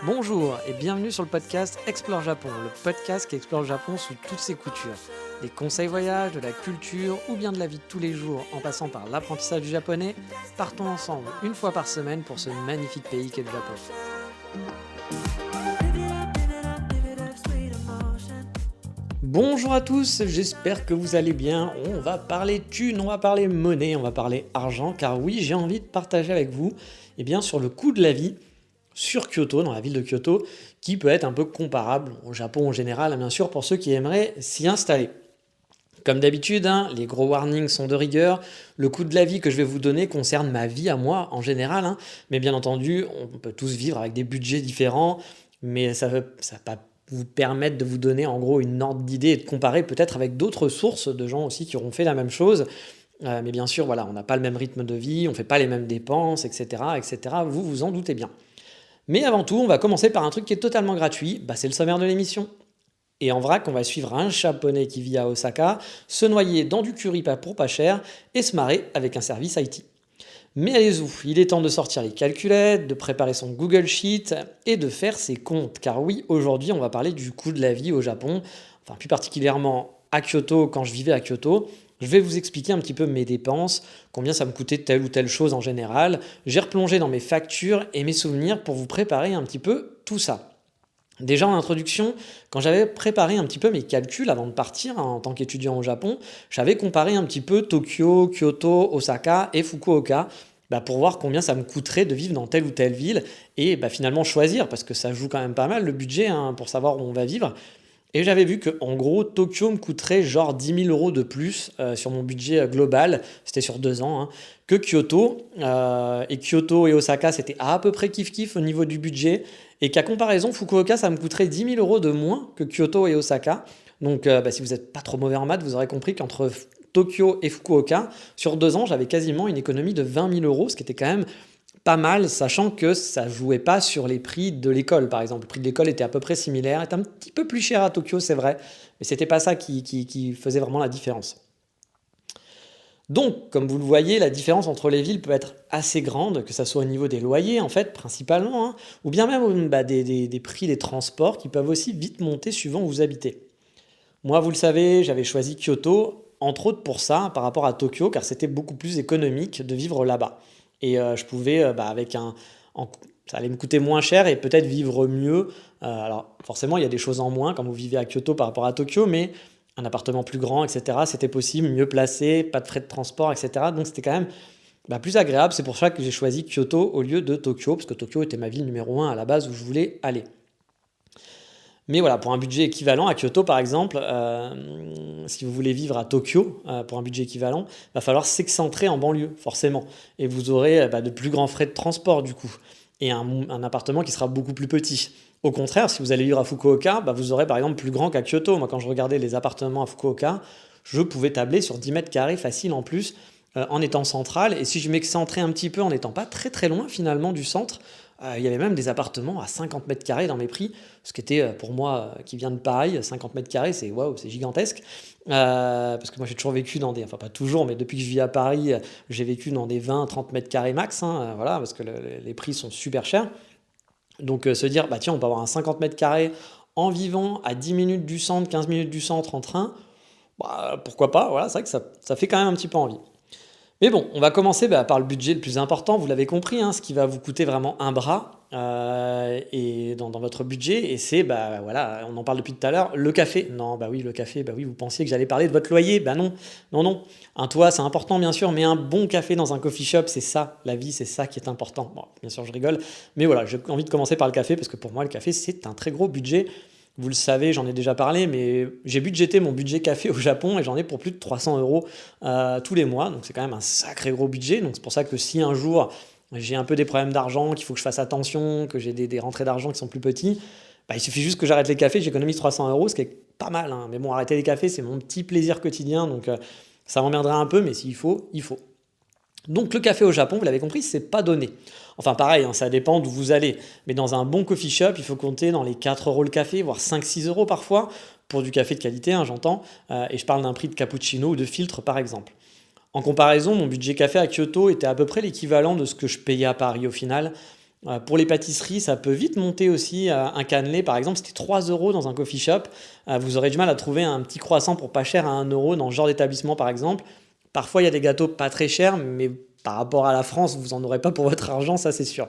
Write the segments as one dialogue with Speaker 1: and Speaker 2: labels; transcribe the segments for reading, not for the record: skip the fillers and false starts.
Speaker 1: Bonjour et bienvenue sur le podcast Explore Japon, le podcast qui explore le Japon sous toutes ses coutures. Des conseils voyages, de la culture ou bien de la vie de tous les jours en passant par l'apprentissage du japonais, partons ensemble une fois par semaine pour ce magnifique pays qu'est le Japon. Bonjour à tous, j'espère que vous allez bien. On va parler thunes, on va parler monnaie, on va parler argent, car oui, j'ai envie de partager avec vous sur le coût de la vie sur Kyoto, dans la ville de Kyoto, qui peut être un peu comparable au Japon en général, bien sûr, pour ceux qui aimeraient s'y installer. Comme d'habitude, les gros warnings sont de rigueur. Le coût de la vie que je vais vous donner concerne ma vie à moi en général, mais bien entendu, on peut tous vivre avec des budgets différents, mais ça va pas vous permettre de vous donner en gros une ordre d'idée et de comparer peut-être avec d'autres sources de gens aussi qui auront fait la même chose. Mais bien sûr, voilà, on n'a pas le même rythme de vie, on ne fait pas les mêmes dépenses, etc., etc. Vous vous en doutez bien. Mais avant tout, on va commencer par un truc qui est totalement gratuit, c'est le sommaire de l'émission. Et en vrac, on va suivre un Japonais qui vit à Osaka, se noyer dans du curry pour pas cher et se marrer avec un service IT. Mais allez-y, il est temps de sortir les calculettes, de préparer son Google Sheet et de faire ses comptes. Car oui, aujourd'hui, on va parler du coût de la vie au Japon, enfin plus particulièrement à Kyoto, quand je vivais à Kyoto. Je vais vous expliquer un petit peu mes dépenses, combien ça me coûtait telle ou telle chose en général. J'ai replongé dans mes factures et mes souvenirs pour vous préparer un petit peu tout ça. Déjà en introduction, quand j'avais préparé un petit peu mes calculs avant de partir en tant qu'étudiant au Japon, j'avais comparé un petit peu Tokyo, Kyoto, Osaka et Fukuoka pour voir combien ça me coûterait de vivre dans telle ou telle ville et finalement choisir, parce que ça joue quand même pas mal le budget pour savoir où on va vivre. Et j'avais vu que en gros, Tokyo me coûterait genre 10 000 euros de plus sur mon budget global, c'était sur 2 ans, que Kyoto. Et Kyoto et Osaka, c'était à peu près kiff-kiff au niveau du budget. Et qu'à comparaison, Fukuoka, ça me coûterait 10 000 euros de moins que Kyoto et Osaka. Donc si vous n'êtes pas trop mauvais en maths, vous aurez compris qu'entre Tokyo et Fukuoka, sur 2 ans, j'avais quasiment une économie de 20 000 euros, ce qui était quand même pas mal, sachant que ça jouait pas sur les prix de l'école, par exemple. Le prix de l'école était à peu près similaire, était un petit peu plus cher à Tokyo, c'est vrai, mais c'était pas ça qui faisait vraiment la différence. Donc, comme vous le voyez, la différence entre les villes peut être assez grande, que ce soit au niveau des loyers, en fait, principalement, ou bien même des prix des transports qui peuvent aussi vite monter suivant où vous habitez. Moi, vous le savez, j'avais choisi Kyoto, entre autres pour ça, par rapport à Tokyo, car c'était beaucoup plus économique de vivre là-bas. Et je pouvais, ça allait me coûter moins cher et peut-être vivre mieux. Alors forcément, il y a des choses en moins quand vous vivez à Kyoto par rapport à Tokyo, mais un appartement plus grand, etc., c'était possible, mieux placé, pas de frais de transport, etc. Donc c'était quand même plus agréable. C'est pour ça que j'ai choisi Kyoto au lieu de Tokyo, parce que Tokyo était ma ville numéro 1 à la base où je voulais aller. Mais voilà, pour un budget équivalent à Kyoto, par exemple, si vous voulez vivre à Tokyo, pour un budget équivalent, il va falloir s'excentrer en banlieue, forcément. Et vous aurez de plus grands frais de transport, du coup. Et un appartement qui sera beaucoup plus petit. Au contraire, si vous allez vivre à Fukuoka, vous aurez par exemple plus grand qu'à Kyoto. Moi, quand je regardais les appartements à Fukuoka, je pouvais tabler sur 10 mètres carrés facile en plus, en étant central. Et si je m'excentrais un petit peu en n'étant pas très très loin finalement du centre, il y avait même des appartements à 50 mètres carrés dans mes prix, ce qui était pour moi qui vient de Paris, 50 mètres carrés, c'est waouh, c'est gigantesque. Parce que moi j'ai toujours vécu dans des, enfin pas toujours, mais depuis que je vis à Paris, j'ai vécu dans des 20-30 mètres carrés max, voilà, parce que les prix sont super chers. Donc se dire, tiens, on peut avoir un 50 mètres carrés en vivant à 10 minutes du centre, 15 minutes du centre en train, pourquoi pas, voilà, c'est vrai que ça fait quand même un petit peu envie. Mais bon, on va commencer par le budget le plus important, vous l'avez compris, ce qui va vous coûter vraiment un bras et dans votre budget, et c'est, voilà, on en parle depuis tout à l'heure, le café. Non, oui, le café, oui, vous pensiez que j'allais parler de votre loyer, non. Un toit, c'est important bien sûr, mais un bon café dans un coffee shop, c'est ça, la vie, c'est ça qui est important. Bon, bien sûr, je rigole, mais voilà, j'ai envie de commencer par le café, parce que pour moi, le café, c'est un très gros budget. Vous le savez, j'en ai déjà parlé, mais j'ai budgété mon budget café au Japon et j'en ai pour plus de 300 euros tous les mois. Donc c'est quand même un sacré gros budget. Donc c'est pour ça que si un jour j'ai un peu des problèmes d'argent, qu'il faut que je fasse attention, que j'ai des rentrées d'argent qui sont plus petits, il suffit juste que j'arrête les cafés, j'économise 300 euros, ce qui est pas mal. Mais bon, arrêter les cafés, c'est mon petit plaisir quotidien. Donc ça m'emmerderait un peu, mais s'il faut, il faut. Donc le café au Japon, vous l'avez compris, c'est pas donné. Enfin pareil, ça dépend d'où vous allez. Mais dans un bon coffee shop, il faut compter dans les 4 euros le café, voire 5-6 euros parfois, pour du café de qualité, j'entends. Et je parle d'un prix de cappuccino ou de filtre par exemple. En comparaison, mon budget café à Kyoto était à peu près l'équivalent de ce que je payais à Paris au final. Pour les pâtisseries, ça peut vite monter aussi. Un cannelé, par exemple, c'était 3 euros dans un coffee shop. Vous aurez du mal à trouver un petit croissant pour pas cher à 1 euro dans ce genre d'établissement, par exemple. Parfois, il y a des gâteaux pas très chers, mais par rapport à la France, vous en aurez pas pour votre argent, ça c'est sûr.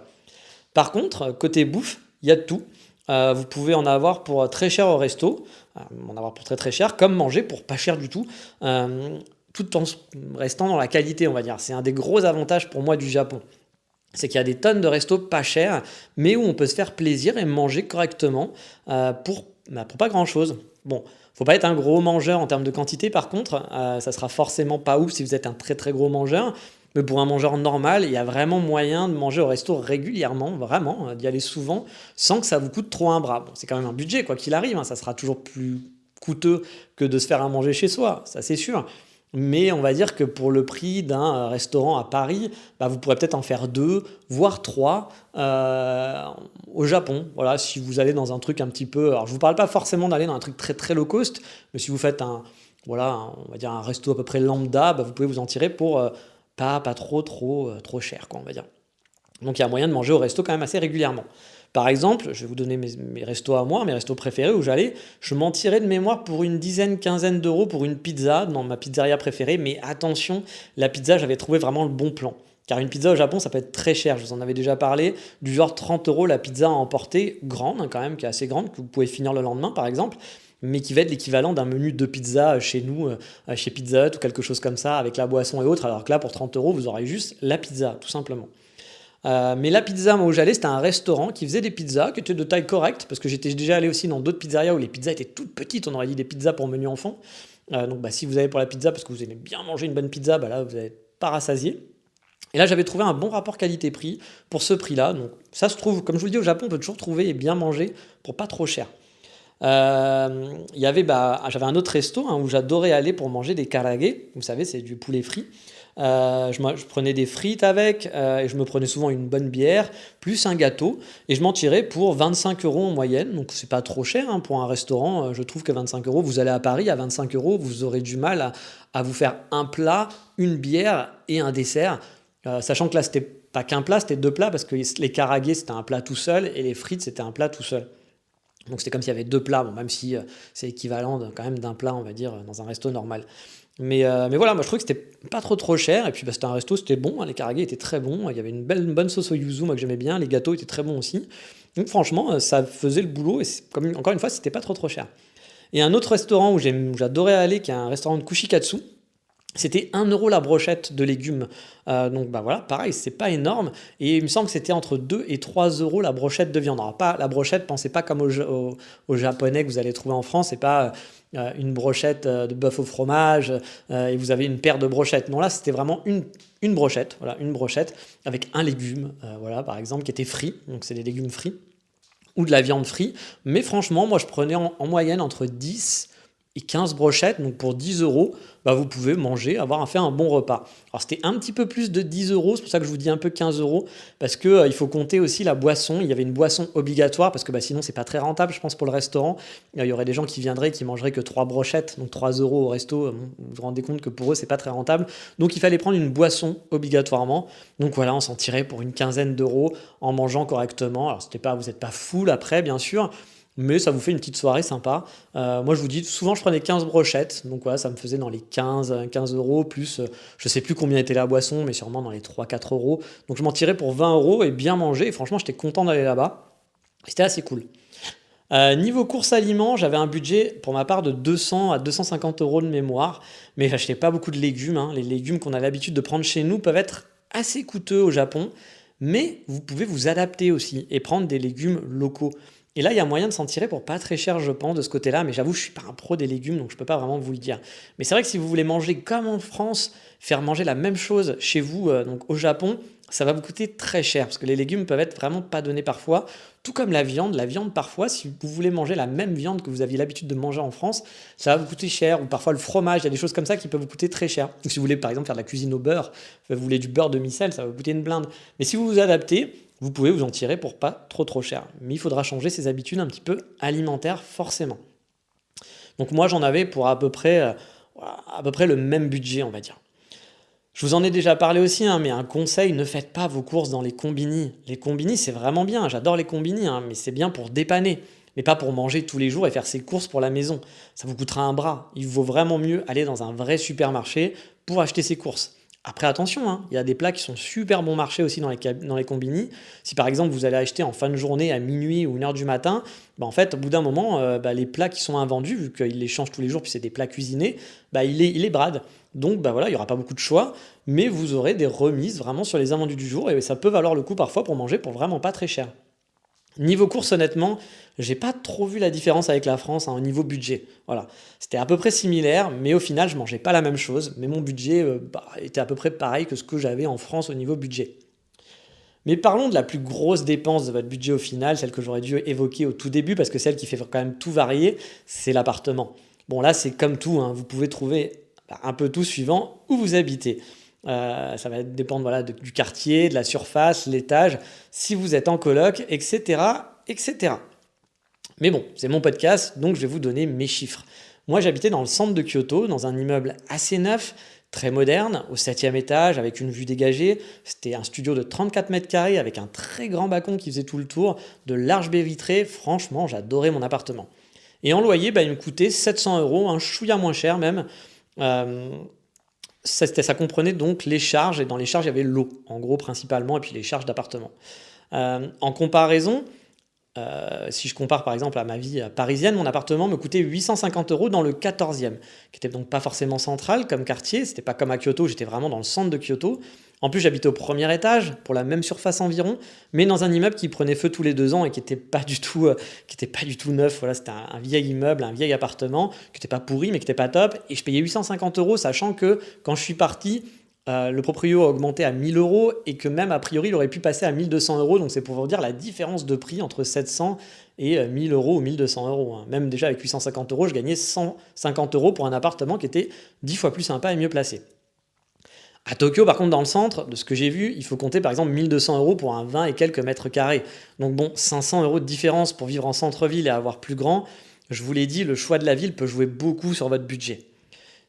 Speaker 1: Par contre, côté bouffe, il y a de tout. Vous pouvez en avoir pour très cher au resto, en avoir pour très très cher, comme manger pour pas cher du tout, tout en restant dans la qualité, on va dire. C'est un des gros avantages pour moi du Japon. C'est qu'il y a des tonnes de restos pas chers, mais où on peut se faire plaisir et manger correctement pour pas grand-chose. Bon, faut pas être un gros mangeur en termes de quantité, par contre, ça sera forcément pas ouf si vous êtes un très très gros mangeur. Mais pour un mangeur normal, il y a vraiment moyen de manger au resto régulièrement, vraiment, d'y aller souvent, sans que ça vous coûte trop un bras. Bon, c'est quand même un budget, quoi qu'il arrive, hein, ça sera toujours plus coûteux que de se faire à manger chez soi, ça c'est sûr. Mais on va dire que pour le prix d'un restaurant à Paris, bah, vous pourrez peut-être en faire deux, voire trois au Japon. Voilà, si vous allez dans un truc un petit peu. Alors, je vous parle pas forcément d'aller dans un truc très très low cost, mais si vous faites on va dire un resto à peu près lambda, bah, vous pouvez vous en tirer pour pas trop cher, quoi, on va dire. Donc il y a moyen de manger au resto quand même assez régulièrement. Par exemple, je vais vous donner mes restos à moi, mes restos préférés où j'allais. Je m'en tirais de mémoire pour une dizaine, quinzaine d'euros pour une pizza dans ma pizzeria préférée. Mais attention, la pizza, j'avais trouvé vraiment le bon plan. Car une pizza au Japon, ça peut être très cher. Je vous en avais déjà parlé. Du genre 30 euros la pizza à emporter, grande, hein, quand même, qui est assez grande, que vous pouvez finir le lendemain par exemple, mais qui va être l'équivalent d'un menu de pizza chez nous, chez Pizza Hut ou quelque chose comme ça, avec la boisson et autres. Alors que là, pour 30 euros, vous aurez juste la pizza, tout simplement. Mais la pizza, moi où j'allais, c'était un restaurant qui faisait des pizzas qui étaient de taille correcte, parce que j'étais déjà allé aussi dans d'autres pizzerias où les pizzas étaient toutes petites, on aurait dit des pizzas pour menu enfant. Donc bah, si vous allez pour la pizza parce que vous aimez bien manger une bonne pizza, bah là vous n'êtes pas rassasié. Et là j'avais trouvé un bon rapport qualité-prix pour ce prix-là. Donc ça se trouve, comme je vous le dis au Japon, on peut toujours trouver et bien manger pour pas trop cher. J'avais un autre resto hein, où j'adorais aller pour manger des karaage. Vous savez, c'est du poulet frit. Je prenais des frites avec et je me prenais souvent une bonne bière plus un gâteau et je m'en tirais pour 25 euros en moyenne, donc c'est pas trop cher hein, pour un restaurant. Je trouve que 25 euros, vous allez à Paris à 25 euros, vous aurez du mal à vous faire un plat, une bière et un dessert. Sachant que là c'était pas qu'un plat, c'était deux plats parce que les karaage c'était un plat tout seul et les frites c'était un plat tout seul. Donc c'était comme s'il y avait deux plats, bon, même si c'est équivalent quand même d'un plat, on va dire, dans un resto normal. Mais voilà, moi je trouvais que c'était pas trop cher, et puis bah, c'était un resto, c'était bon, hein, les karaage étaient très bons, il y avait une bonne sauce au yuzu, moi que j'aimais bien, les gâteaux étaient très bons aussi. Donc franchement, ça faisait le boulot, et comme, encore une fois, c'était pas trop cher. Et un autre restaurant où j'adorais aller, qui est un restaurant de kushikatsu, c'était 1 euro la brochette de légumes. Donc bah voilà, pareil, c'est pas énorme. Et il me semble que c'était entre 2 et 3 euros la brochette de viande. Alors pas la brochette, pensez pas comme au japonais que vous allez trouver en France, c'est pas une brochette de bœuf au fromage et vous avez une paire de brochettes. Non, là c'était vraiment une brochette, voilà, une brochette avec un légume, voilà, par exemple, qui était frit, donc c'est des légumes frits, ou de la viande frite. Mais franchement, moi je prenais en moyenne entre 10 et 15 brochettes, donc pour 10 euros, bah vous pouvez manger, fait un bon repas. Alors c'était un petit peu plus de 10 euros, c'est pour ça que je vous dis un peu 15 euros, parce que il faut compter aussi la boisson. Il y avait une boisson obligatoire, parce que bah, sinon c'est pas très rentable, je pense, pour le restaurant. Il y aurait des gens qui viendraient, qui mangeraient que 3 brochettes, donc 3 euros au resto. Bon, vous vous rendez compte que pour eux c'est pas très rentable. Donc il fallait prendre une boisson obligatoirement. Donc voilà, on s'en tirait pour une quinzaine d'euros en mangeant correctement. Alors vous n'êtes pas full après, bien sûr, mais ça vous fait une petite soirée sympa. Moi, je vous dis, souvent, je prenais 15 brochettes, donc voilà, ça me faisait dans les 15 euros, plus, je sais plus combien était la boisson, mais sûrement dans les 3-4 euros. Donc, je m'en tirais pour 20 euros et bien manger, et franchement, j'étais content d'aller là-bas. C'était assez cool. Niveau courses aliments, j'avais un budget pour ma part de 200 à 250 euros de mémoire, mais j'achetais pas beaucoup de légumes, hein. Les légumes qu'on a l'habitude de prendre chez nous peuvent être assez coûteux au Japon, mais vous pouvez vous adapter aussi et prendre des légumes locaux. Et là, il y a moyen de s'en tirer pour pas très cher, je pense, de ce côté-là. Mais j'avoue, je suis pas un pro des légumes, donc je peux pas vraiment vous le dire. Mais c'est vrai que si vous voulez manger comme en France, faire manger la même chose chez vous, donc au Japon, ça va vous coûter très cher parce que les légumes peuvent être vraiment pas donnés parfois. Tout comme la viande. La viande, parfois, si vous voulez manger la même viande que vous aviez l'habitude de manger en France, ça va vous coûter cher. Ou parfois le fromage, il y a des choses comme ça qui peuvent vous coûter très cher. Ou si vous voulez, par exemple, faire de la cuisine au beurre, vous voulez du beurre demi-sel, ça va vous coûter une blinde. Mais si vous vous adaptez, vous pouvez vous en tirer pour pas trop cher. Mais il faudra changer ses habitudes un petit peu alimentaires, forcément. Donc moi, j'en avais pour à peu près le même budget, on va dire. Je vous en ai déjà parlé aussi, hein, mais un conseil, ne faites pas vos courses dans les combini. Les combini, c'est vraiment bien, j'adore les combini, hein, mais c'est bien pour dépanner, mais pas pour manger tous les jours et faire ses courses pour la maison. Ça vous coûtera un bras. Il vaut vraiment mieux aller dans un vrai supermarché pour acheter ses courses. Après, attention, hein, il y a des plats qui sont super bon marché aussi dans les combini. Si par exemple vous allez acheter en fin de journée à minuit ou 1 heure du matin, bah, en fait, au bout d'un moment, bah, les plats qui sont invendus, vu qu'ils les changent tous les jours, puis c'est des plats cuisinés, bah, il les bradent. Donc bah, voilà, il n'y aura pas beaucoup de choix, mais vous aurez des remises vraiment sur les invendus du jour et ça peut valoir le coup parfois pour manger pour vraiment pas très cher. Niveau course, honnêtement, j'ai pas trop vu la différence avec la France, hein, au niveau budget. Voilà, c'était à peu près similaire, mais au final, je mangeais pas la même chose. Mais mon budget bah, était à peu près pareil que ce que j'avais en France au niveau budget. Mais parlons de la plus grosse dépense de votre budget au final, celle que j'aurais dû évoquer au tout début, parce que celle qui fait quand même tout varier, c'est l'appartement. Bon là, c'est comme tout, hein, vous pouvez trouver bah, un peu tout suivant où vous habitez. Ça va dépendre voilà, du quartier, de la surface, l'étage, si vous êtes en coloc, etc., etc. Mais bon, c'est mon podcast, donc je vais vous donner mes chiffres. Moi, j'habitais dans le centre de Kyoto, dans un immeuble assez neuf, très moderne, au 7e étage, avec une vue dégagée. C'était un studio de 34 mètres carrés, avec un très grand balcon qui faisait tout le tour, de larges baies vitrées. Franchement, j'adorais mon appartement. Et en loyer, bah, il me coûtait 700 euros, un chouïa moins cher même. Euh, ça comprenait donc les charges, et dans les charges, il y avait l'eau, en gros, principalement, et puis les charges d'appartement. En comparaison, si je compare par exemple à ma vie parisienne, mon appartement me coûtait 850 euros dans le 14e, qui était donc pas forcément central comme quartier, c'était pas comme à Kyoto, j'étais vraiment dans le centre de Kyoto. En plus, j'habitais au premier étage, pour la même surface environ, mais dans un immeuble qui prenait feu tous les 2 ans et qui était pas du tout neuf. Voilà, c'était un vieil immeuble, un vieil appartement, qui n'était pas pourri, mais qui n'était pas top. Et je payais 850 euros, sachant que quand je suis parti, le proprio a augmenté à 1000 euros et que même a priori il aurait pu passer à 1200 euros. Donc c'est pour vous dire la différence de prix entre 700 et 1000 euros ou 1200 euros, hein. Même déjà avec 850 euros, je gagnais 150 euros pour un appartement qui était 10 fois plus sympa et mieux placé. À Tokyo, par contre, dans le centre, de ce que j'ai vu, il faut compter par exemple 1200 euros pour un 20 et quelques mètres carrés. Donc bon, 500 euros de différence pour vivre en centre-ville et avoir plus grand. Je vous l'ai dit, le choix de la ville peut jouer beaucoup sur votre budget.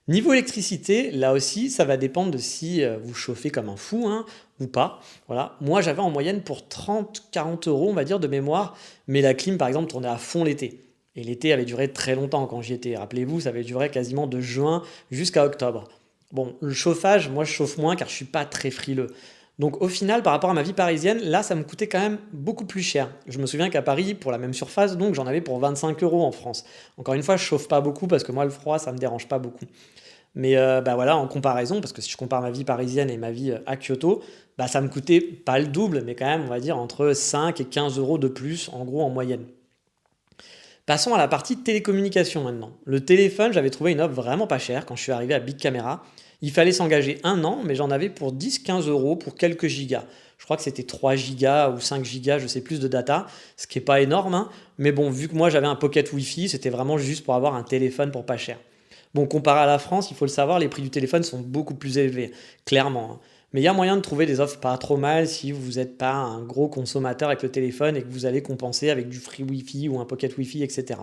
Speaker 1: Niveau électricité, là aussi, ça va dépendre de si vous chauffez comme un fou, hein, ou pas. Voilà. Moi, j'avais en moyenne pour 30-40 euros, on va dire, de mémoire, mais la clim, par exemple, tournait à fond l'été. Et l'été avait duré très longtemps quand j'y étais. Rappelez-vous, ça avait duré quasiment de juin jusqu'à octobre. Bon, le chauffage, moi, je chauffe moins car je suis pas très frileux. Donc au final, par rapport à ma vie parisienne, là, ça me coûtait quand même beaucoup plus cher. Je me souviens qu'à Paris, pour la même surface, donc j'en avais pour 25 euros en France. Encore une fois, je chauffe pas beaucoup parce que moi, le froid, ça me dérange pas beaucoup. Mais bah voilà, en comparaison, parce que si je compare ma vie parisienne et ma vie à Kyoto, bah ça me coûtait pas le double, mais quand même, on va dire, entre 5 et 15 euros de plus, en gros, en moyenne. Passons à la partie télécommunication maintenant. Le téléphone, j'avais trouvé une offre vraiment pas chère quand je suis arrivé à Big Camera. Il fallait s'engager 1 an, mais j'en avais pour 10-15 euros pour quelques gigas. Je crois que c'était 3 gigas ou 5 gigas, je sais plus de data, ce qui est pas énorme, hein. Mais bon, vu que moi j'avais un pocket Wi-Fi, c'était vraiment juste pour avoir un téléphone pour pas cher. Bon, comparé à la France, il faut le savoir, les prix du téléphone sont beaucoup plus élevés, clairement, hein. Mais il y a moyen de trouver des offres pas trop mal si vous n'êtes pas un gros consommateur avec le téléphone et que vous allez compenser avec du free Wi-Fi ou un pocket Wi-Fi, etc.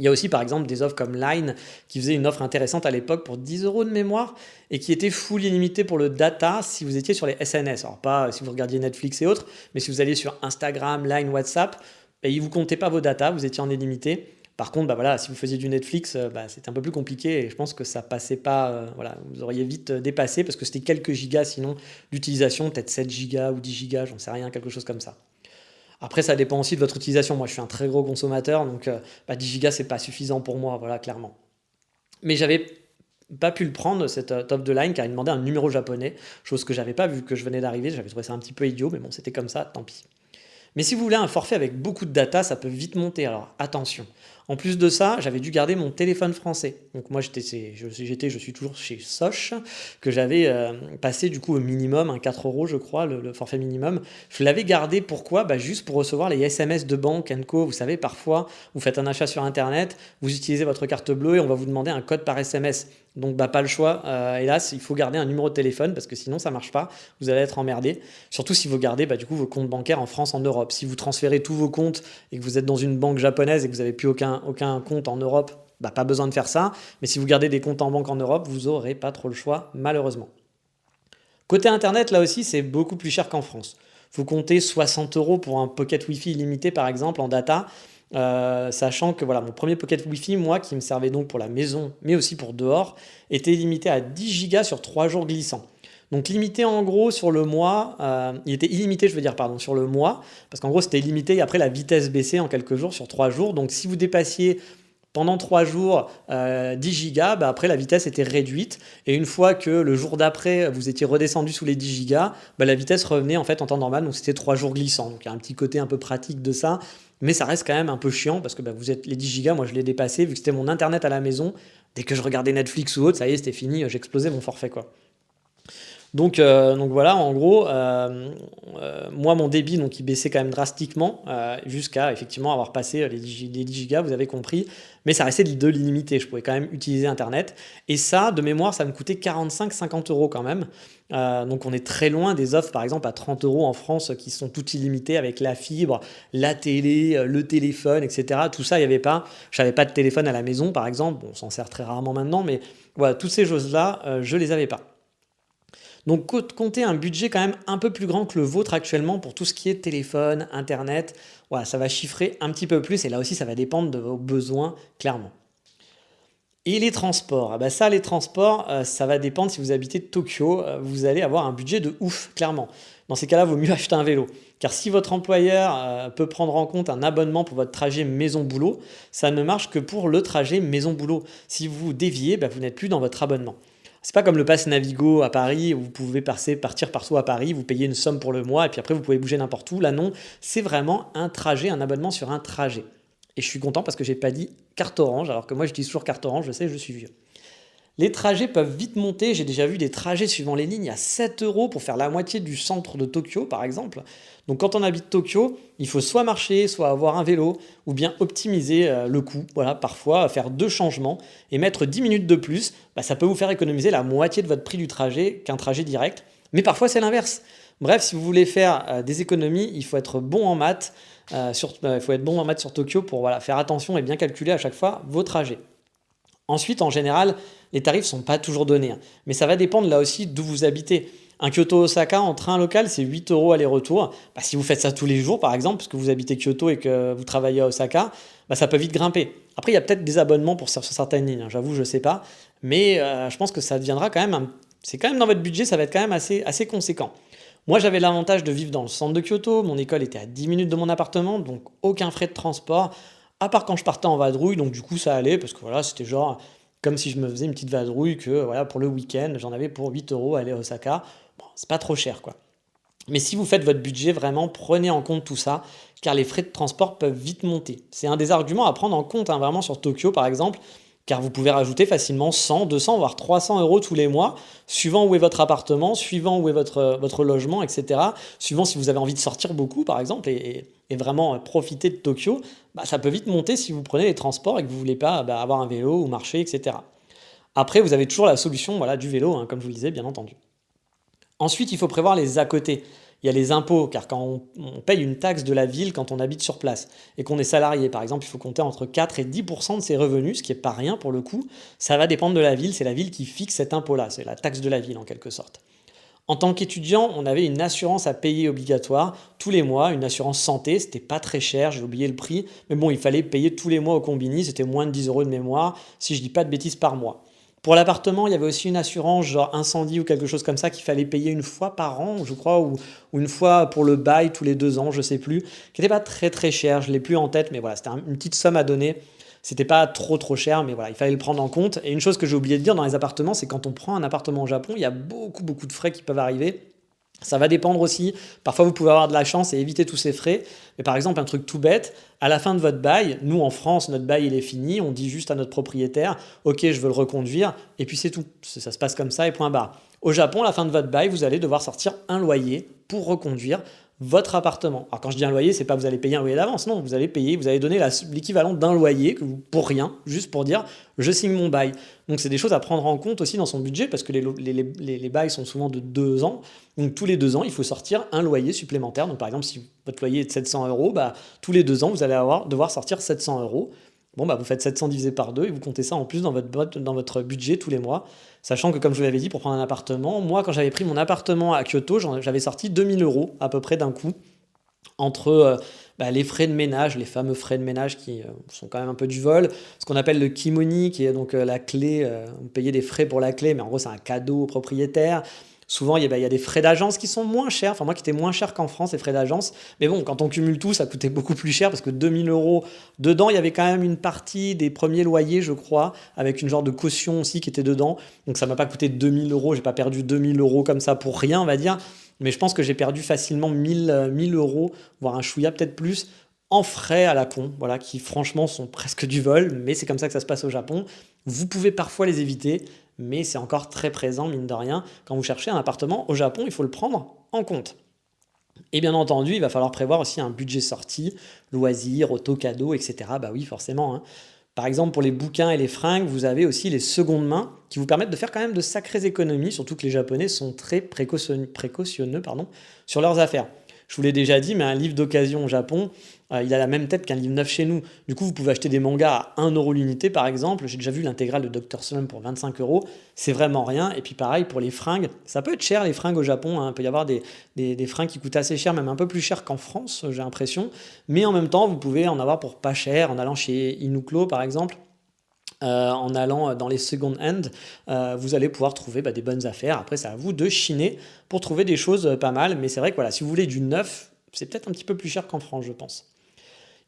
Speaker 1: Il y a aussi par exemple des offres comme Line qui faisait une offre intéressante à l'époque pour 10 euros de mémoire et qui était full illimité pour le data si vous étiez sur les SNS. Alors pas si vous regardiez Netflix et autres, mais si vous alliez sur Instagram, Line, WhatsApp, et ils ne vous comptaient pas vos data, vous étiez en illimité. Par contre, bah voilà, si vous faisiez du Netflix, bah, c'était un peu plus compliqué et je pense que ça passait pas. Voilà, vous auriez vite dépassé parce que c'était quelques gigas sinon d'utilisation, peut-être 7 gigas ou 10 gigas, j'en sais rien, quelque chose comme ça. Après, ça dépend aussi de votre utilisation. Moi, je suis un très gros consommateur, donc bah, 10 gigas, c'est pas suffisant pour moi, voilà, clairement. Mais j'avais pas pu le prendre, cette offre de Line, car il demandait un numéro japonais, chose que j'avais pas vu que je venais d'arriver. J'avais trouvé ça un petit peu idiot, mais bon, c'était comme ça, tant pis. Mais si vous voulez un forfait avec beaucoup de data, ça peut vite monter, alors attention. En plus de ça, j'avais dû garder mon téléphone français. Donc moi, je suis toujours chez Soch, que j'avais passé du coup au minimum, un 4 euros je crois, le forfait minimum. Je l'avais gardé, pourquoi? Bah, juste pour recevoir les SMS de banque, Co. Vous savez, parfois, vous faites un achat sur Internet, vous utilisez votre carte bleue et on va vous demander un code par SMS. Donc bah, pas le choix, hélas, il faut garder un numéro de téléphone parce que sinon ça marche pas, vous allez être emmerdé. Surtout si vous gardez bah, du coup vos comptes bancaires en France, en Europe. Si vous transférez tous vos comptes et que vous êtes dans une banque japonaise et que vous n'avez plus aucun compte en Europe, bah, pas besoin de faire ça. Mais si vous gardez des comptes en banque en Europe, vous n'aurez pas trop le choix, malheureusement. Côté internet, là aussi, c'est beaucoup plus cher qu'en France. Faut compter 60 € pour un pocket Wi-Fi illimité, par exemple, en data. Sachant que voilà, mon premier pocket Wi-Fi, moi, qui me servait donc pour la maison, mais aussi pour dehors, était limité à 10 gigas sur 3 jours glissants. Donc limité en gros sur le mois, il était illimité, je veux dire, pardon, sur le mois, parce qu'en gros c'était illimité et après la vitesse baissait en quelques jours sur 3 jours. Donc si vous dépassiez pendant 3 jours 10 gigas, bah, après la vitesse était réduite. Et une fois que le jour d'après, vous étiez redescendu sous les 10 gigas, bah, la vitesse revenait en fait en temps normal. Donc c'était 3 jours glissants. Donc il y a un petit côté un peu pratique de ça. Mais ça reste quand même un peu chiant parce que bah, vous êtes les 10 gigas, moi je l'ai dépassé, vu que c'était mon internet à la maison. Dès que je regardais Netflix ou autre, ça y est, c'était fini, j'explosais mon forfait quoi. Donc voilà, en gros, moi mon débit donc il baissait quand même drastiquement jusqu'à effectivement avoir passé les 10 gigas, vous avez compris, mais ça restait de l'illimité, je pouvais quand même utiliser Internet. Et ça, de mémoire, ça me coûtait 45-50 € quand même. Donc on est très loin des offres par exemple à 30 € en France qui sont toutes illimitées avec la fibre, la télé, le téléphone, etc. Tout ça, il n'y avait pas. Je n'avais pas de téléphone à la maison par exemple, bon, on s'en sert très rarement maintenant, mais voilà, toutes ces choses-là, je les avais pas. Donc comptez un budget quand même un peu plus grand que le vôtre actuellement pour tout ce qui est téléphone, internet. Voilà, ça va chiffrer un petit peu plus et là aussi ça va dépendre de vos besoins clairement. Et les transports, ah bah ça les transports, ça va dépendre si vous habitez Tokyo, vous allez avoir un budget de ouf, clairement. Dans ces cas-là, il vaut mieux acheter un vélo. Car si votre employeur peut prendre en compte un abonnement pour votre trajet maison-boulot, ça ne marche que pour le trajet maison-boulot. Si vous déviez, bah, vous n'êtes plus dans votre abonnement. C'est pas comme le pass Navigo à Paris où vous pouvez partir partout à Paris, vous payez une somme pour le mois et puis après vous pouvez bouger n'importe où. Là non, c'est vraiment un trajet, un abonnement sur un trajet. Et je suis content parce que j'ai pas dit carte orange, alors que moi je dis toujours carte orange, je sais, je suis vieux. Les trajets peuvent vite monter. J'ai déjà vu des trajets suivant les lignes à 7 € pour faire la moitié du centre de Tokyo, par exemple. Donc, quand on habite Tokyo, il faut soit marcher, soit avoir un vélo, ou bien optimiser le coût. Voilà, parfois, faire 2 changements et mettre 10 minutes de plus, bah, ça peut vous faire économiser la moitié de votre prix du trajet qu'un trajet direct. Mais parfois, c'est l'inverse. Bref, si vous voulez faire des économies, il faut être bon en maths. Il faut être bon en maths sur Tokyo pour voilà, faire attention et bien calculer à chaque fois vos trajets. Ensuite, en général, les tarifs ne sont pas toujours donnés, hein. Mais ça va dépendre là aussi d'où vous habitez. Un Kyoto-Osaka en train local, c'est 8 € aller-retour. Bah, si vous faites ça tous les jours, par exemple, parce que vous habitez Kyoto et que vous travaillez à Osaka, bah, ça peut vite grimper. Après, il y a peut-être des abonnements pour sur certaines lignes, hein, j'avoue, je ne sais pas. Mais je pense que ça deviendra quand même... C'est quand même dans votre budget, ça va être quand même assez conséquent. Moi, j'avais l'avantage de vivre dans le centre de Kyoto. Mon école était à 10 minutes de mon appartement, donc aucun frais de transport à part quand je partais en vadrouille, donc du coup ça allait, parce que voilà, c'était genre comme si je me faisais une petite vadrouille, que voilà, pour le week-end, j'en avais pour 8 € à aller à Osaka. Bon, c'est pas trop cher quoi. Mais si vous faites votre budget, vraiment prenez en compte tout ça, car les frais de transport peuvent vite monter. C'est un des arguments à prendre en compte, hein, vraiment sur Tokyo par exemple, car vous pouvez rajouter facilement 100, 200, voire 300 € tous les mois, suivant où est votre appartement, suivant où est votre logement, etc. Suivant si vous avez envie de sortir beaucoup, par exemple, et vraiment profiter de Tokyo, bah, ça peut vite monter si vous prenez les transports et que vous ne voulez pas bah, avoir un vélo ou marcher, etc. Après, vous avez toujours la solution voilà, du vélo, hein, comme je vous le disais, bien entendu. Ensuite, il faut prévoir les à côté. Il y a les impôts, car quand on paye une taxe de la ville quand on habite sur place et qu'on est salarié, par exemple, il faut compter entre 4 et 10% de ses revenus, ce qui n'est pas rien pour le coup. Ça va dépendre de la ville, c'est la ville qui fixe cet impôt-là, c'est la taxe de la ville en quelque sorte. En tant qu'étudiant, on avait une assurance à payer obligatoire tous les mois, une assurance santé, c'était pas très cher, j'ai oublié le prix, mais bon, il fallait payer tous les mois au Combini, c'était moins de 10 € de mémoire, si je dis pas de bêtises par mois. Pour l'appartement, il y avait aussi une assurance genre incendie ou quelque chose comme ça qu'il fallait payer une fois par an, je crois, ou une fois pour le bail tous les 2 ans, je sais plus, qui n'était pas très très cher, je l'ai plus en tête, mais voilà, c'était une petite somme à donner. C'était pas trop cher, mais voilà, il fallait le prendre en compte. Et une chose que j'ai oublié de dire dans les appartements, c'est quand on prend un appartement au Japon, il y a beaucoup de frais qui peuvent arriver. Ça va dépendre aussi. Parfois, vous pouvez avoir de la chance et éviter tous ces frais. Mais par exemple, un truc tout bête, à la fin de votre bail, nous en France, notre bail il est fini, on dit juste à notre propriétaire, ok, je veux le reconduire, et puis c'est tout. Ça se passe comme ça et point barre. Au Japon, à la fin de votre bail, vous allez devoir sortir un loyer pour reconduire votre appartement. Alors quand je dis un loyer, c'est pas vous allez payer un loyer d'avance, non, vous allez payer, vous allez donner l'équivalent d'un loyer pour rien, juste pour dire je signe mon bail. Donc c'est des choses à prendre en compte aussi dans son budget parce que les bails sont souvent de 2 ans. Donc tous les 2 ans, il faut sortir un loyer supplémentaire. Donc par exemple, si votre loyer est de 700 €, bah, tous les 2 ans, vous allez devoir sortir 700 €. Bon, bah, vous faites 700 divisé par 2 et vous comptez ça en plus dans votre budget tous les mois. Sachant que, comme je vous l'avais dit, pour prendre un appartement, moi, quand j'avais pris mon appartement à Kyoto, j'avais sorti 2 000 € à peu près d'un coup entre les frais de ménage, les fameux frais de ménage qui sont quand même un peu du vol, ce qu'on appelle le kimoni, qui est donc la clé, vous payez des frais pour la clé, mais en gros c'est un cadeau au propriétaire. Souvent il y a des frais d'agence qui sont moins chers, enfin moi qui étaient moins chers qu'en France, les frais d'agence, mais bon, quand on cumule tout, ça coûtait beaucoup plus cher parce que 2 000 € dedans, il y avait quand même une partie des premiers loyers, je crois, avec une genre de caution aussi qui était dedans, donc ça m'a pas coûté 2 000 €, j'ai pas perdu 2 000 € comme ça pour rien, on va dire. Mais je pense que j'ai perdu facilement 1000 €, voire un chouïa, peut-être plus, en frais à la con, voilà, qui franchement sont presque du vol, mais c'est comme ça que ça se passe au Japon. Vous pouvez parfois les éviter, mais c'est encore très présent, mine de rien. Quand vous cherchez un appartement au Japon, il faut le prendre en compte. Et bien entendu, il va falloir prévoir aussi un budget sortie, loisirs, auto, cadeaux, etc. Bah oui, forcément, hein. Par exemple, pour les bouquins et les fringues, vous avez aussi les secondes mains qui vous permettent de faire quand même de sacrées économies, surtout que les Japonais sont très précautionneux, pardon, sur leurs affaires. Je vous l'ai déjà dit, mais un livre d'occasion au Japon, il a la même tête qu'un livre neuf chez nous. Du coup, vous pouvez acheter des mangas à 1 € l'unité, par exemple. J'ai déjà vu l'intégrale de Dr. Slump pour 25 €. C'est vraiment rien. Et puis pareil, pour les fringues, ça peut être cher les fringues au Japon, hein. Il peut y avoir des fringues qui coûtent assez cher, même un peu plus cher qu'en France, j'ai l'impression. Mais en même temps, vous pouvez en avoir pour pas cher, en allant chez Uniqlo, par exemple. En allant dans les second hand, vous allez pouvoir trouver des bonnes affaires. Après, c'est à vous de chiner pour trouver des choses pas mal. Mais c'est vrai que voilà, si vous voulez du neuf, c'est peut-être un petit peu plus cher qu'en France, je pense.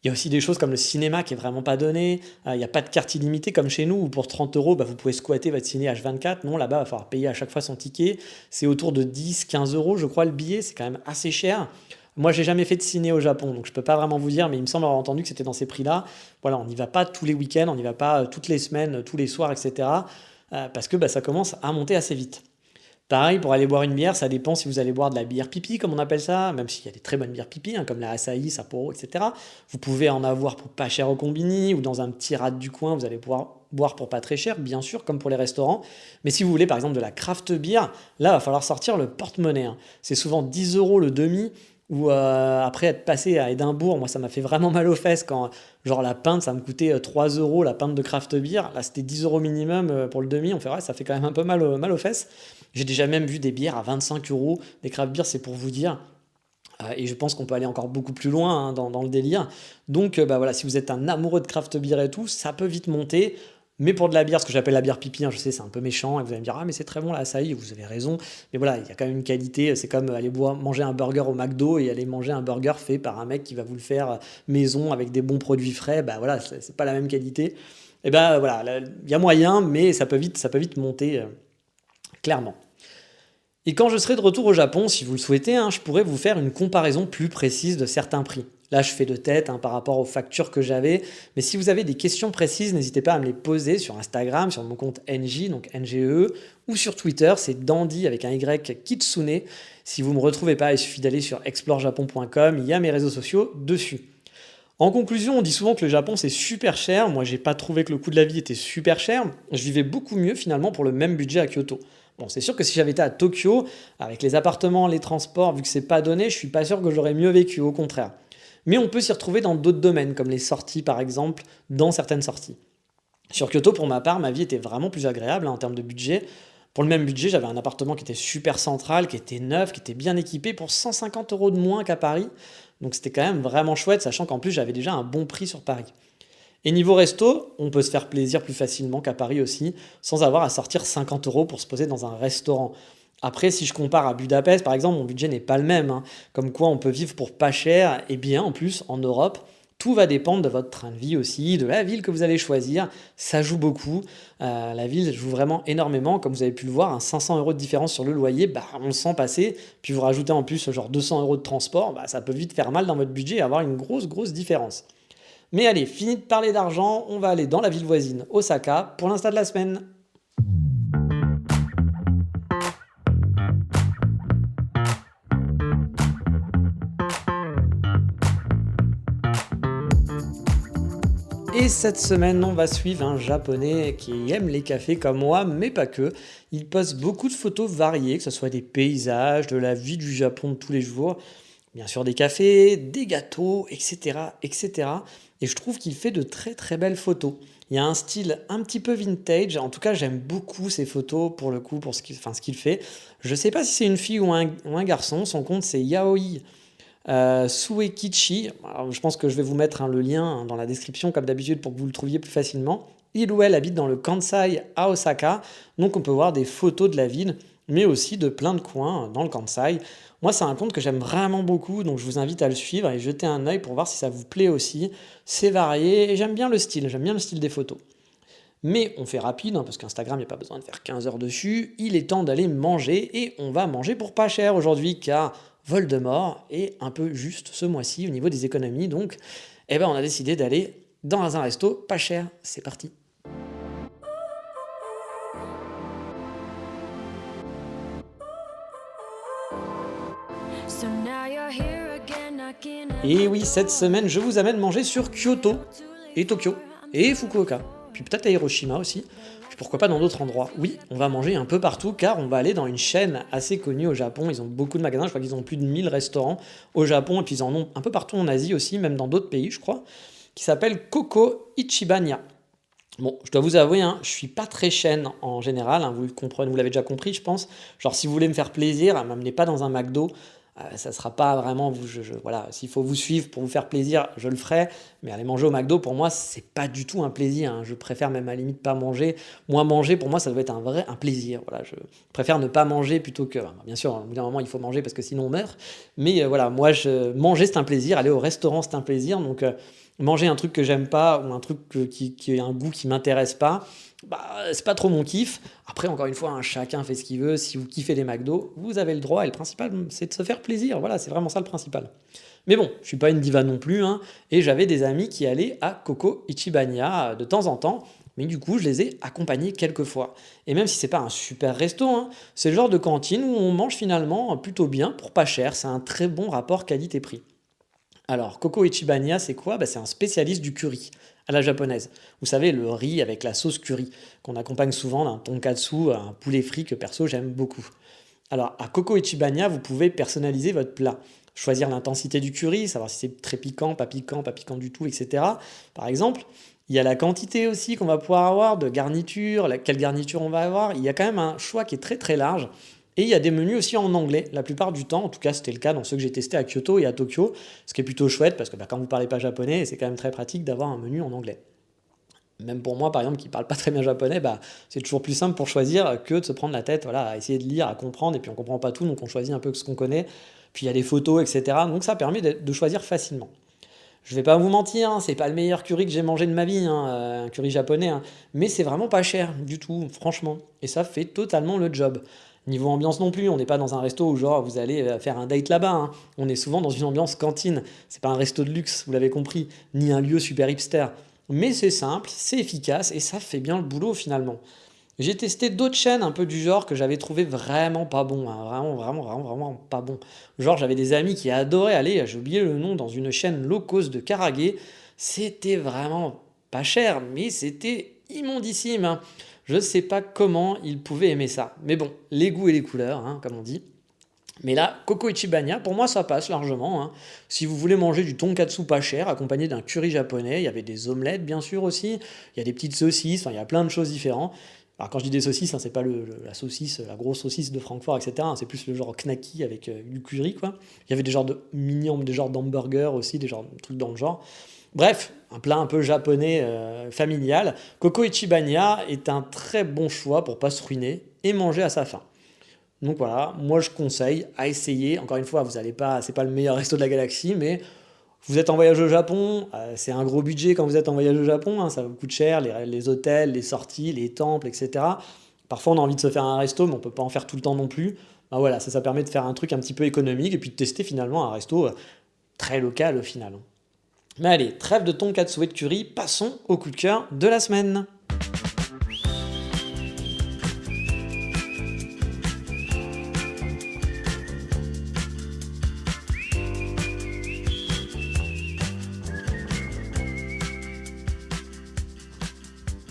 Speaker 1: Il y a aussi des choses comme le cinéma qui est vraiment pas donné. Il n'y a pas de carte illimitée comme chez nous où pour 30 €, vous pouvez squatter votre ciné H24. Non, là-bas, il va falloir payer à chaque fois son ticket. C'est autour de 10, 15 € je crois, le billet. C'est quand même assez cher. Moi, j'ai jamais fait de ciné au Japon, donc je peux pas vraiment vous dire, mais il me semble avoir entendu que c'était dans ces prix-là. Voilà, on n'y va pas tous les week-ends, on n'y va pas toutes les semaines, tous les soirs, etc. Parce que ça commence à monter assez vite. Pareil, pour aller boire une bière, ça dépend si vous allez boire de la bière pipi, comme on appelle ça, même s'il y a des très bonnes bières pipi, hein, comme la Asahi, Sapporo, etc. Vous pouvez en avoir pour pas cher au combini ou dans un petit rad du coin, vous allez pouvoir boire pour pas très cher, bien sûr, comme pour les restaurants. Mais si vous voulez, par exemple, de la craft beer, là, il va falloir sortir le porte-monnaie, hein. C'est souvent 10 € le demi, ou après être passé à Édimbourg, moi ça m'a fait vraiment mal aux fesses quand genre la pinte ça me coûtait 3 € la pinte de craft beer, là c'était 10 € minimum pour le demi, on fait ouais, ça fait quand même un peu mal aux fesses. J'ai déjà même vu des bières à 25 €, des craft beer c'est pour vous dire. Et je pense qu'on peut aller encore beaucoup plus loin, hein, dans le délire. Donc voilà, si vous êtes un amoureux de craft beer et tout, ça peut vite monter. Mais pour de la bière, ce que j'appelle la bière pipi, hein, je sais, c'est un peu méchant, et vous allez me dire, ah, mais c'est très bon, là, ça y est, vous avez raison. Mais voilà, il y a quand même une qualité, c'est comme aller manger un burger au McDo et aller manger un burger fait par un mec qui va vous le faire maison avec des bons produits frais, bah voilà, c'est pas la même qualité. Et ben voilà, il y a moyen, mais ça peut vite monter, clairement. Et quand je serai de retour au Japon, si vous le souhaitez, hein, je pourrais vous faire une comparaison plus précise de certains prix. Là, je fais de tête, hein, par rapport aux factures que j'avais. Mais si vous avez des questions précises, n'hésitez pas à me les poser sur Instagram, sur mon compte NJ, donc NGE, ou sur Twitter, c'est Dandy avec un Y Kitsune. Si vous ne me retrouvez pas, il suffit d'aller sur explorejapon.com, il y a mes réseaux sociaux dessus. En conclusion, on dit souvent que le Japon c'est super cher. Moi, j'ai pas trouvé que le coût de la vie était super cher. Je vivais beaucoup mieux finalement pour le même budget à Kyoto. Bon, c'est sûr que si j'avais été à Tokyo, avec les appartements, les transports, vu que c'est pas donné, je suis pas sûr que j'aurais mieux vécu, au contraire. Mais on peut s'y retrouver dans d'autres domaines, comme les sorties par exemple, dans certaines sorties. Sur Kyoto, pour ma part, ma vie était vraiment plus agréable, hein, en termes de budget. Pour le même budget, j'avais un appartement qui était super central, qui était neuf, qui était bien équipé, pour 150 € de moins qu'à Paris. Donc c'était quand même vraiment chouette, sachant qu'en plus j'avais déjà un bon prix sur Paris. Et niveau resto, on peut se faire plaisir plus facilement qu'à Paris aussi, sans avoir à sortir 50 € pour se poser dans un restaurant. Après, si je compare à Budapest, par exemple, mon budget n'est pas le même, hein. Comme quoi on peut vivre pour pas cher et bien en plus en Europe. Tout va dépendre de votre train de vie aussi, de la ville que vous allez choisir. Ça joue beaucoup. La ville joue vraiment énormément. Comme vous avez pu le voir, 500 € de différence sur le loyer, on le sent passer. Puis vous rajoutez en plus genre 200 € de transport, ça peut vite faire mal dans votre budget et avoir une grosse différence. Mais allez, fini de parler d'argent, on va aller dans la ville voisine, Osaka, pour l'insta de la semaine. Et cette semaine, on va suivre un japonais qui aime les cafés comme moi, mais pas que. Il poste beaucoup de photos variées, que ce soit des paysages, de la vie du Japon de tous les jours, bien sûr des cafés, des gâteaux, etc., etc. Et je trouve qu'il fait de très très belles photos. Il y a un style un petit peu vintage. En tout cas, j'aime beaucoup ses photos pour le coup, pour ce qu'il fait. Je sais pas si c'est une fille ou un garçon. Son compte, c'est Yaoi Suekichi. Alors, je pense que je vais vous mettre le lien dans la description, comme d'habitude, pour que vous le trouviez plus facilement. Il ou elle habite dans le Kansai à Osaka. Donc, on peut voir des photos de la ville, mais aussi de plein de coins dans le Kansai. Moi, c'est un compte que j'aime vraiment beaucoup, donc je vous invite à le suivre et jeter un œil pour voir si ça vous plaît aussi. C'est varié et j'aime bien le style des photos. Mais on fait rapide, parce qu'Instagram, il n'y a pas besoin de faire 15 heures dessus. Il est temps d'aller manger et on va manger pour pas cher aujourd'hui car Voldemort est un peu juste ce mois-ci au niveau des économies. Donc, on a décidé d'aller dans un resto pas cher. C'est parti. Et oui, cette semaine, je vous amène manger sur Kyoto et Tokyo et Fukuoka. Puis peut-être à Hiroshima aussi. Puis pourquoi pas dans d'autres endroits. Oui, on va manger un peu partout car on va aller dans une chaîne assez connue au Japon. Ils ont beaucoup de magasins, je crois qu'ils ont plus de 1000 restaurants au Japon et puis ils en ont un peu partout en Asie aussi, même dans d'autres pays, je crois, qui s'appelle Koko Ichibanya. Bon, je dois vous avouer, je suis pas très chaîne en général, vous le comprenez, vous l'avez déjà compris, je pense. Genre, si vous voulez me faire plaisir, m'amenez pas dans un McDo, ça sera pas vraiment, voilà, s'il faut vous suivre pour vous faire plaisir, je le ferai, mais aller manger au McDo, pour moi, c'est pas du tout un plaisir, je préfère même à la limite pas manger. Moi, manger, pour moi, ça doit être un plaisir, voilà, je préfère ne pas manger plutôt que, bien sûr, au bout d'un moment, il faut manger parce que sinon on meurt, mais voilà, moi, manger, c'est un plaisir, aller au restaurant, c'est un plaisir, donc manger un truc que j'aime pas ou un truc qui a un goût qui m'intéresse pas, c'est pas trop mon kiff. Après, encore une fois, chacun fait ce qu'il veut. Si vous kiffez les McDo, vous avez le droit. Et le principal, c'est de se faire plaisir. Voilà, c'est vraiment ça le principal. Mais bon, je suis pas une diva non plus. Et j'avais des amis qui allaient à Koko Ichibanya de temps en temps. Mais du coup, je les ai accompagnés quelques fois. Et même si c'est pas un super resto, c'est le genre de cantine où on mange finalement plutôt bien pour pas cher. C'est un très bon rapport qualité-prix. Alors, Koko Ichibanya, c'est quoi? C'est un spécialiste du curry à la japonaise. Vous savez, le riz avec la sauce curry, qu'on accompagne souvent d'un tonkatsu, un poulet frit que perso j'aime beaucoup. Alors, à Koko Ichibanya, vous pouvez personnaliser votre plat. Choisir l'intensité du curry, savoir si c'est très piquant, pas piquant du tout, etc. Par exemple, il y a la quantité aussi qu'on va pouvoir avoir de garniture, quelle garniture on va avoir. Il y a quand même un choix qui est très très large. Et il y a des menus aussi en anglais, la plupart du temps, en tout cas c'était le cas dans ceux que j'ai testés à Kyoto et à Tokyo, ce qui est plutôt chouette parce que quand vous ne parlez pas japonais, c'est quand même très pratique d'avoir un menu en anglais. Même pour moi, par exemple, qui ne parle pas très bien japonais, c'est toujours plus simple pour choisir que de se prendre la tête, voilà, à essayer de lire, à comprendre, et puis on ne comprend pas tout, donc on choisit un peu ce qu'on connaît, puis il y a les photos, etc. Donc ça permet de choisir facilement. Je vais pas vous mentir, c'est pas le meilleur curry que j'ai mangé de ma vie, un curry japonais, mais c'est vraiment pas cher du tout, franchement, et ça fait totalement le job. Niveau ambiance non plus, on n'est pas dans un resto où genre vous allez faire un date là-bas, on est souvent dans une ambiance cantine, c'est pas un resto de luxe, vous l'avez compris, ni un lieu super hipster. Mais c'est simple, c'est efficace et ça fait bien le boulot finalement. J'ai testé d'autres chaînes un peu du genre que j'avais trouvé vraiment pas bon, vraiment pas bon. Genre j'avais des amis qui adoraient aller, j'ai oublié le nom, dans une chaîne low cost de Karage. C'était vraiment pas cher, mais c'était immondissime. Je sais pas comment ils pouvaient aimer ça. Mais bon, les goûts et les couleurs, comme on dit. Mais là, Koko Ichibanya, pour moi, ça passe largement. Si vous voulez manger du tonkatsu pas cher, accompagné d'un curry japonais, il y avait des omelettes, bien sûr, aussi. Il y a des petites saucisses, il y a plein de choses différentes. Alors, quand je dis des saucisses, c'est pas la saucisse, la grosse saucisse de Francfort, etc. C'est plus le genre knacky avec du curry, quoi. Il y avait des genres de des genres d'hamburgers aussi, des genres de trucs dans le genre. Bref, un plat un peu japonais familial. Koko Ichibanya est un très bon choix pour pas se ruiner et manger à sa faim. Donc voilà, moi je conseille à essayer. Encore une fois, vous allez pas, c'est pas le meilleur resto de la galaxie, mais vous êtes en voyage au Japon, c'est un gros budget quand vous êtes en voyage au Japon, ça vous coûte cher, les hôtels, les sorties, les temples, etc. Parfois on a envie de se faire un resto, mais on peut pas en faire tout le temps non plus. Voilà, ça permet de faire un truc un petit peu économique et puis de tester finalement un resto très local au final. Mais allez, trêve de tonkatsu et de curry, passons au coup de cœur de la semaine.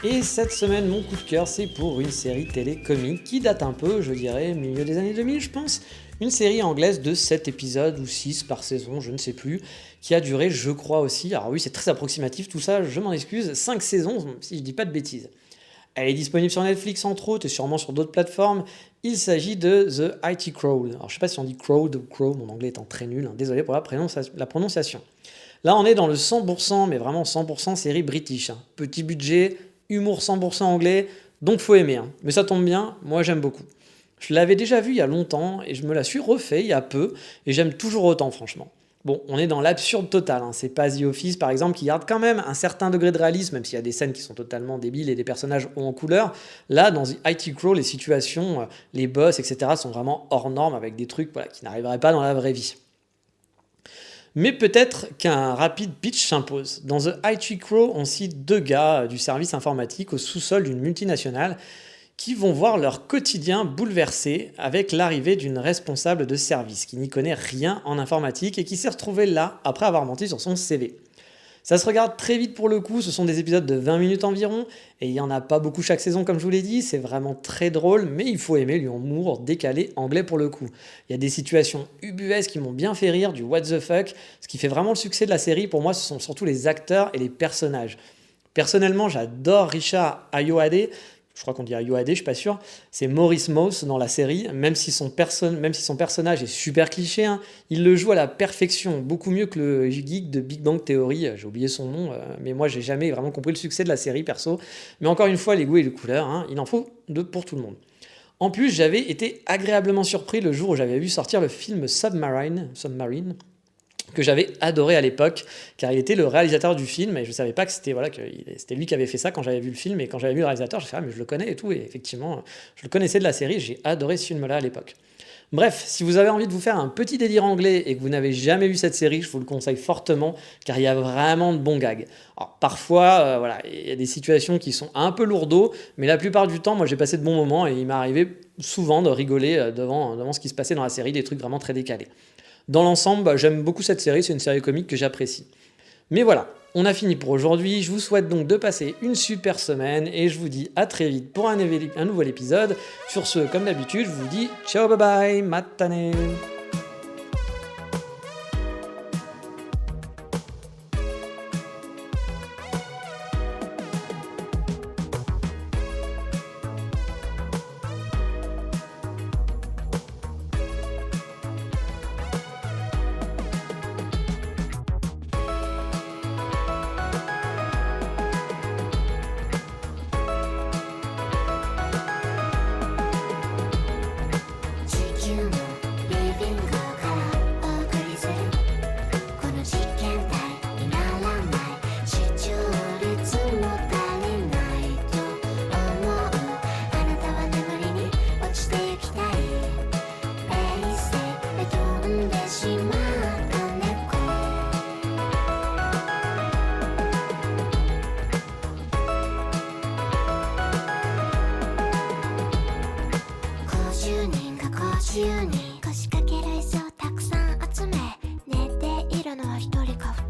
Speaker 1: Et cette semaine, mon coup de cœur, c'est pour une série télé comique qui date un peu, je dirais, milieu des années 2000, je pense. Une série anglaise de 7 épisodes ou 6 par saison, je ne sais plus, qui a duré, je crois aussi, alors oui c'est très approximatif tout ça, je m'en excuse, 5 saisons si je dis pas de bêtises. Elle est disponible sur Netflix entre autres et sûrement sur d'autres plateformes. Il s'agit de The IT Crowd. Alors je sais pas si on dit Crowd ou Crow, mon anglais étant très nul, hein. Désolé pour la prononciation. Là on est dans le 100%, mais vraiment 100% série british, hein. Petit budget, humour 100% anglais, donc faut aimer, hein. Mais ça tombe bien, moi j'aime beaucoup. Je l'avais déjà vu il y a longtemps et je me la suis refait il y a peu et j'aime toujours autant franchement. Bon, on est dans l'absurde total, hein. C'est pas The Office par exemple qui garde quand même un certain degré de réalisme, même s'il y a des scènes qui sont totalement débiles et des personnages hauts en couleur. Là, dans The IT Crow, les situations, les boss, etc. sont vraiment hors normes avec des trucs voilà, qui n'arriveraient pas dans la vraie vie. Mais peut-être qu'un rapide pitch s'impose. Dans The IT Crow, on cite 2 gars du service informatique au sous-sol d'une multinationale qui vont voir leur quotidien bouleversé avec l'arrivée d'une responsable de service qui n'y connaît rien en informatique et qui s'est retrouvée là après avoir menti sur son CV. Ça se regarde très vite pour le coup, ce sont des épisodes de 20 minutes environ, et il n'y en a pas beaucoup chaque saison comme je vous l'ai dit, c'est vraiment très drôle, mais il faut aimer l'humour décalé anglais pour le coup. Il y a des situations ubuesques qui m'ont bien fait rire, du what the fuck, ce qui fait vraiment le succès de la série pour moi ce sont surtout les acteurs et les personnages. Personnellement j'adore Richard Ayoade, je crois qu'on dit Ayoade, je suis pas sûr, c'est Maurice Moss dans la série, même si son personnage est super cliché, hein, il le joue à la perfection, beaucoup mieux que le geek de Big Bang Theory, j'ai oublié son nom, mais moi j'ai jamais vraiment compris le succès de la série perso, mais encore une fois les goûts et les couleurs, hein, il en faut pour tout le monde. En plus j'avais été agréablement surpris le jour où j'avais vu sortir le film Submarine, que j'avais adoré à l'époque, car il était le réalisateur du film, et je ne savais pas que c'était lui qui avait fait ça quand j'avais vu le film, et quand j'avais vu le réalisateur, j'ai fait « Ah, mais je le connais et tout », et effectivement, je le connaissais de la série, j'ai adoré ce film-là à l'époque. Bref, si vous avez envie de vous faire un petit délire anglais et que vous n'avez jamais vu cette série, je vous le conseille fortement, car il y a vraiment de bons gags. Alors parfois, voilà, il y a des situations qui sont un peu lourdeaux, mais la plupart du temps, moi j'ai passé de bons moments, et il m'est arrivé souvent de rigoler devant ce qui se passait dans la série, des trucs vraiment très décalés. Dans l'ensemble, j'aime beaucoup cette série, c'est une série comique que j'apprécie. Mais voilà, on a fini pour aujourd'hui, je vous souhaite donc de passer une super semaine et je vous dis à très vite pour un nouvel épisode. Sur ce, comme d'habitude, je vous dis ciao bye bye, matane.50人腰掛ける椅子をたくさん集め寝ているのは一人か二人